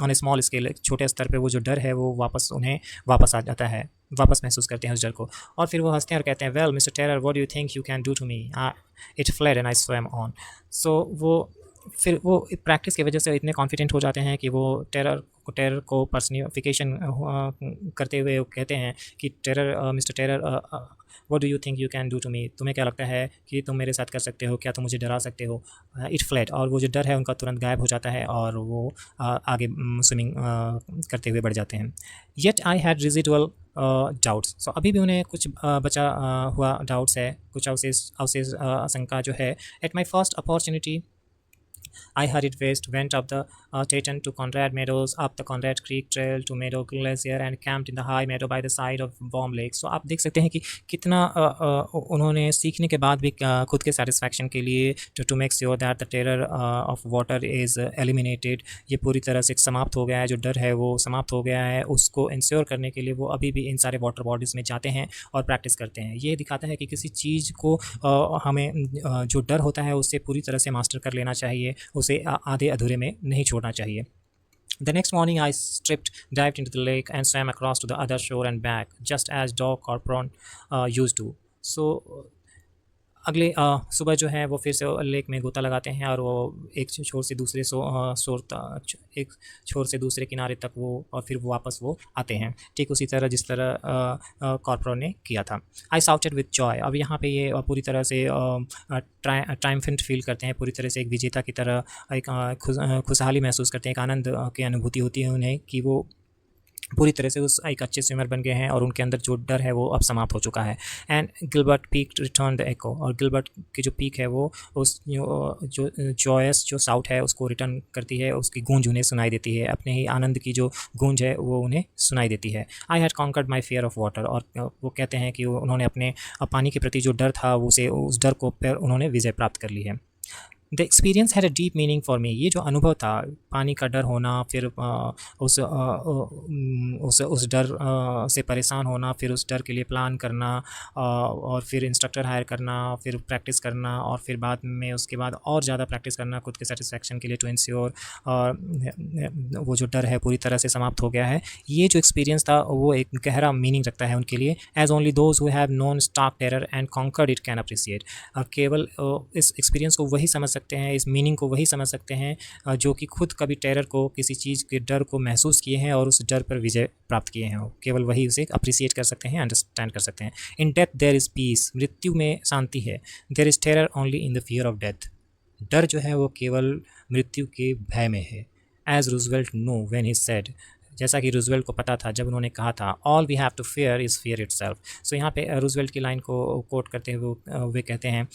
ऑन ए स्मॉल स्केल, छोटे स्तर पे वो जो डर है वो उन्हें वापस आ जाता है, वापस महसूस करते हैं उस डर को। और फिर वो हंसते हैं और कहते हैं, well mister terror, what do you think you can do to me? It fled and I swam on. So वो फिर वो प्रैक्टिस की वजह से इतने कॉन्फिडेंट हो जाते हैं कि वो टेरर को पर्सनिफिकेशन करते हुए कहते हैं कि mister terror, what do you think you can do to me? तुम्हें क्या लगता है कि तुम मेरे साथ कर सकते हो? क्या तुम मुझे डरा सकते हो? इट फ्लैट, और वो जो डर है उनका तुरंत गायब हो जाता है, और वो आगे स्विमिंग करते हुए बढ़ जाते हैं। Yet I had residual doubts. So अभी भी उन्हें कुछ बचा हुआ डाउट्स है, कुछ अवशेष आशंका जो है। At my first opportunity I hurried west, went up the Teton to Conrad Meadows, up the Conrad Creek Trail to Meadow Glacier, and camped in the high meadow by the side of Warm Lake. So आप देख सकते हैं कि कितना उन्होंने सीखने के बाद भी खुद के सेटिस्फैक्शन के लिए to make sure that the terror of water is eliminated, ये पूरी तरह से समाप्त हो गया है, जो डर है वो समाप्त हो गया है, उसको इंश्योर करने के लिए वो अभी भी इन सारे वाटर बॉडीज़ में जाते हैं और प्रैक्टिस करते हैं। ये दिखाता है कि किसी चीज़ को हमें जो डर होता है उससे पूरी तरह से मास्टर कर लेना चाहिए, उसे आधे अधूरे में नहीं छोड़ना चाहिए। The next morning I dived into the lake and swam across to the other shore and back, just as Doc Corporon used to. So अगले सुबह जो है वो फिर से लेक में गोता लगाते हैं, और वो एक छोर से दूसरे एक छोर से दूसरे किनारे तक वो, और फिर वो वापस वो आते हैं, ठीक उसी तरह जिस तरह कॉर्पोरल ने किया था। आई साउटेड विद जॉय। अब यहाँ पे ये पूरी तरह से ट्रायम्फेंट फील करते हैं, पूरी तरह से एक विजेता की तरह एक खुशहाली महसूस करते हैं, एक आनंद की अनुभूति होती है उन्हें कि वो पूरी तरह से उस एक अच्छे स्विमर बन गए हैं, और उनके अंदर जो डर है वो अब समाप्त हो चुका है। And Gilbert Peak returned the echo, और गिलबर्ट की जो पीक है वो उस जो जॉयस जो साउट है उसको रिटर्न करती है, उसकी गूंज उन्हें सुनाई देती है, अपने ही आनंद की जो गूंज है वो उन्हें सुनाई देती है। I had conquered my fear of water, और वो कहते हैं कि उन्होंने अपने पानी के प्रति जो डर था उस डर को पर उन्होंने विजय प्राप्त कर ली है। The experience had a deep meaning for me. ये जो अनुभव था, पानी का डर होना, फिर उस डर से परेशान होना, फिर उस डर के लिए प्लान करना, और फिर इंस्ट्रक्टर हायर करना, फिर प्रैक्टिस करना, और फिर बाद में उसके बाद और ज़्यादा प्रैक्टिस करना खुद के सेटिस्फैक्शन के लिए, टू इंश्योर वो जो डर है पूरी तरह से समाप्त हो गया है। ये जो एक्सपीरियंस था वो एक गहरा मीनिंग रखता है उनके लिए, as only those who have known stark terror and conquered it can appreciate. केवल इस एक्सपीरियंस को वही समझ सकते हैं, इस मीनिंग को वही समझ सकते हैं जो कि खुद कभी टेरर को, किसी चीज़ के डर को महसूस किए हैं और उस डर पर विजय प्राप्त किए हैं, केवल वही उसे अप्रिसिएट कर सकते हैं, अंडरस्टैंड कर सकते हैं। In death there is peace, मृत्यु में शांति है। There is terror only in the fear of death, डर जो है वो केवल मृत्यु के भय में है। As Roosevelt know when he said, जैसा कि रूजवेल्ट को पता था जब उन्होंने कहा था, all we have to fear is fear itself. So यहाँ पे रूजवेल्ट की लाइन को कोट करते हुए वे कहते हैं,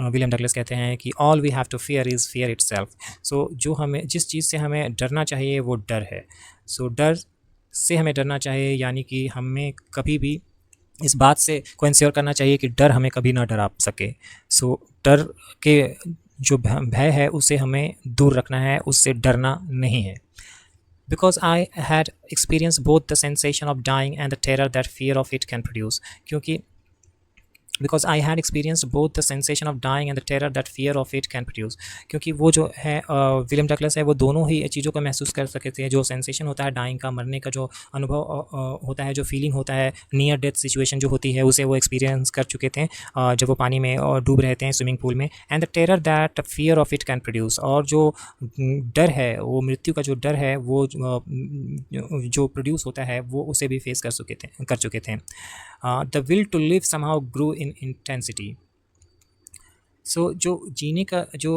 विलियम डगलस कहते हैं कि all we have to fear is fear itself. So जो हमें जिस चीज़ से हमें डरना चाहिए वो डर है। सो डर से हमें डरना चाहिए, यानी कि हमें कभी भी इस बात से को इंश्योर करना चाहिए कि डर हमें कभी ना डरा सके। सो डर के जो भय है उसे हमें दूर रखना है, उससे डरना नहीं है। Because I had experienced both the sensation of dying and the terror that fear of it can produce, क्योंकि because I had experience both the sensation of dying and the terror that fear of it can produce. क्योंकि वो जो है William Douglas है, वो दोनों ही चीज़ों को महसूस कर सकते हैं। जो सेंसेशन होता है डाइंग का, मरने का जो अनुभव होता है, जो फीलिंग होता है, नियर डेथ सिचुएशन जो होती है, उसे वो एक्सपीरियंस कर चुके थे जब वो पानी में डूब रहे थे स्विमिंग पूल में। And the terror that fear of it can produce, और जो डर है, वो मृत्यु का जो डर है, वो जो प्रोड्यूस होता है, वो उसे भी फेस कर चुके थे। The will to live somehow grew in intensity. So जो जीने का जो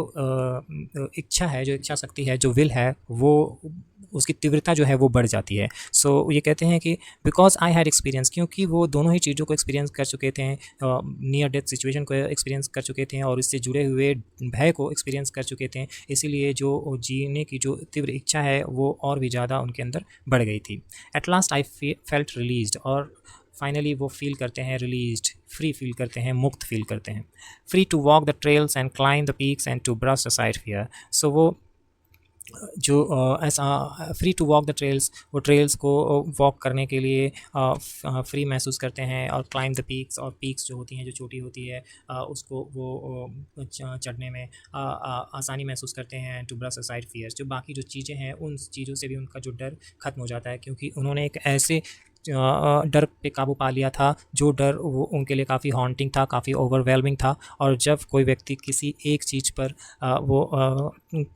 इच्छा है, जो इच्छा शक्ति है, जो विल है, वो उसकी तीव्रता जो है वो बढ़ जाती है। सो ये कहते हैं कि बिकॉज आई हैड एक्सपीरियंस, क्योंकि वो दोनों ही चीज़ों को एक्सपीरियंस कर चुके थे, नियर डेथ सिचुएशन को एक्सपीरियंस कर चुके थे और इससे जुड़े हुए भय को एक्सपीरियंस कर चुके थे, इसीलिए जो जीने की जो तीव्र इच्छा है वो और भी ज़्यादा उनके अंदर बढ़ गई थी। Eight last I felt released, और फाइनली वो फील करते हैं रिलीज्ड, फ्री फील करते हैं, मुक्त फील करते हैं। Free to walk the trails and climb the peaks and to brush aside fear. So वो जो ऐसा free to walk the trails, वो ट्रेल्स को वॉक करने के लिए फ्री महसूस करते हैं, और क्लाइम द पीक्स, और पीक्स जो होती हैं, जो चोटी होती है, उसको वो चढ़ने में आसानी महसूस करते हैं। टू ब्रश असाइड फियर्स, जो बाकी जो चीज़ें हैं उन चीज़ों से भी उनका जो डर ख़त्म हो जाता है, क्योंकि उन्होंने एक ऐसे डर पे काबू पा लिया था जो डर वो उनके लिए काफ़ी हॉन्टिंग था, काफ़ी ओवरवेलमिंग था। और जब कोई व्यक्ति किसी एक चीज़ पर वो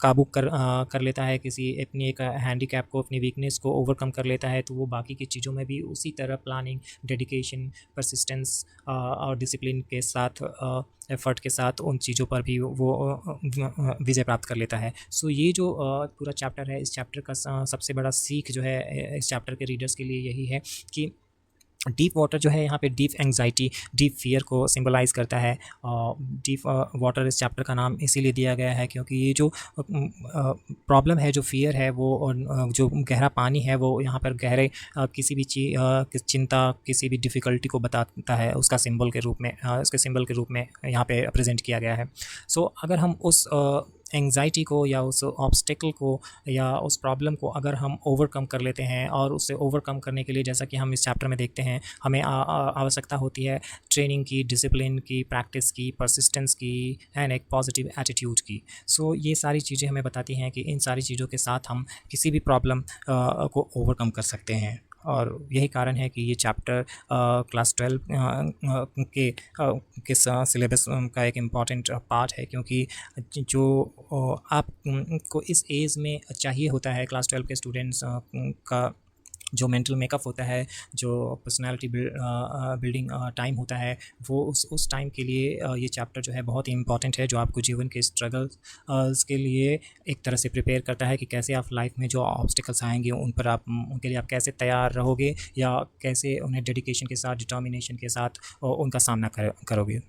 काबू कर लेता है, किसी अपनी एक हैंडीकैप को, अपनी वीकनेस को ओवरकम कर लेता है, तो वो बाकी की चीज़ों में भी उसी तरह प्लानिंग, डेडिकेशन, परसिस्टेंस और डिसिप्लिन के साथ, एफर्ट के साथ उन चीज़ों पर भी वो विजय प्राप्त कर लेता है। सो ये जो पूरा चैप्टर है, इस चैप्टर का सबसे बड़ा सीख जो है इस चैप्टर के रीडर्स के लिए यही है कि डीप वाटर जो है यहाँ पे डीप एंग्जाइटी, डीप फियर को सिंबलाइज़ करता है। डीप वाटर इस चैप्टर का नाम इसीलिए दिया गया है क्योंकि ये जो प्रॉब्लम है, जो फियर है, वो और जो गहरा पानी है, वो यहाँ पर गहरे किसी भी चिंता, किसी भी डिफ़िकल्टी को बताता है, उसका सिंबल के रूप में, उसके सिंबल के रूप में यहाँ पे प्रेजेंट किया गया है। सो अगर हम उस एंग्जाइटी को या उस ऑब्स्टिकल को या उस प्रॉब्लम को अगर हम ओवरकम कर लेते हैं, और उससे ओवरकम करने के लिए, जैसा कि हम इस चैप्टर में देखते हैं, हमें आवश्यकता होती है ट्रेनिंग की, डिसिप्लिन की, प्रैक्टिस की, परसिस्टेंस की, एंड एक पॉजिटिव एटीट्यूड की। सो ये सारी चीज़ें हमें बताती हैं कि इन सारी चीज़ों के साथ हम किसी भी प्रॉब्लम को ओवरकम कर सकते हैं। और यही कारण है कि ये चैप्टर क्लास 12 के सिलेबस का एक इम्पॉर्टेंट पार्ट है, क्योंकि जो आपको इस एज में चाहिए होता है, क्लास 12 के स्टूडेंट्स का जो मेंटल मेकअप होता है, जो पर्सनालिटी बिल्डिंग टाइम होता है, वो उस टाइम के लिए ये चैप्टर जो है बहुत ही इंपॉर्टेंट है, जो आपको जीवन के स्ट्रगल्स के लिए एक तरह से प्रिपेयर करता है कि कैसे आप लाइफ में जो ऑब्स्टिकल्स आएंगे उनके लिए आप कैसे तैयार रहोगे, या कैसे उन्हें डेडिकेशन के साथ, डिटर्मिनेशन के साथ उनका सामना करोगे।